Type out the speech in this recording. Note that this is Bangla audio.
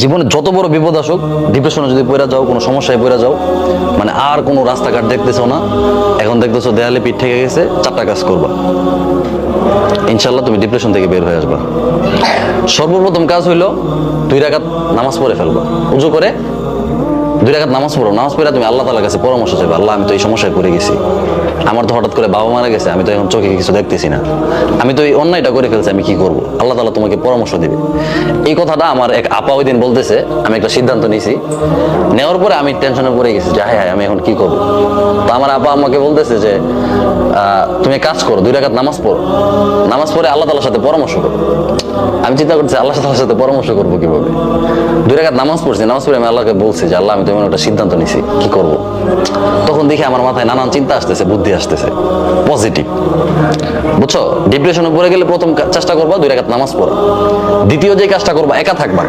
জীবনে যত বড় বিপদ আসুক, ডিপ্রেশনে যদি পড়ে যাও, কোনো সমস্যায় পড়ে যাও, মানে আর কোনো রাস্তাঘাট দেখতেছো না, এখন দেখতেছো দেয়ালে পিঠ থেকে গেছে, চারটা কাজ করবা, ইনশাল্লাহ তুমি ডিপ্রেশন থেকে বের হয়ে আসবা। সর্বপ্রথম কাজ হইলো 2 রাকাত নামাজ পড়ে ফেলবা। উযু করে 2 রাকাত নামাজ পড়ো। নামাজ পড়ে তুমি আল্লাহ তাআলার কাছে পরামর্শ চাইবা, আল্লাহ আমি তো এই সমস্যায় পড়ে গেছি, আমার তো হঠাৎ করে বাবা মারা গেছে, আমি তো এখন চোখে কিছু দেখতেছি না, আমি তো এই অন্যায়টা করে ফেলছি, আমি কি করব? আল্লাহ তাআলা তোমাকে পরামর্শ দিবে। এই কথাটা আমার এক আপা ওই দিন বলতেছে, আমি একটা সিদ্ধান্ত নিয়েছি, নেওয়ার পরে আমি টেনশনে পড়ে গেছি যে হায় হায় আমি এখন কি করব। তো আমার আপা আমাকে বলতেছে যে তুমি কাজ করো, 2 রাকাত নামাজ পড়ো, নামাজ পড়ে আল্লাহ তাআলার সাথে পরামর্শ করো। আমি চিন্তা করতেছি আল্লাহ তাআলার সাথে পরামর্শ করবো কিভাবে। 2 রাকাত নামাজ পড়ছি, নামাজ পড়ে আমি আল্লাহকে বলছি যে আল্লাহ আমি তো এমন একটা সিদ্ধান্ত নিছি, কি করব। তখন দেখি আমার মাথায় নানান চিন্তা আসতেছে, বুদ্ধি আসতেছে, পজিটিভ, বুঝছো? ডিপ্রেশনে পড়ে গেলে প্রথম চেষ্টা করবা 2 রাকাত নামাজ পড়া। দ্বিতীয় যে কাজটা করবা, একা থাকবা।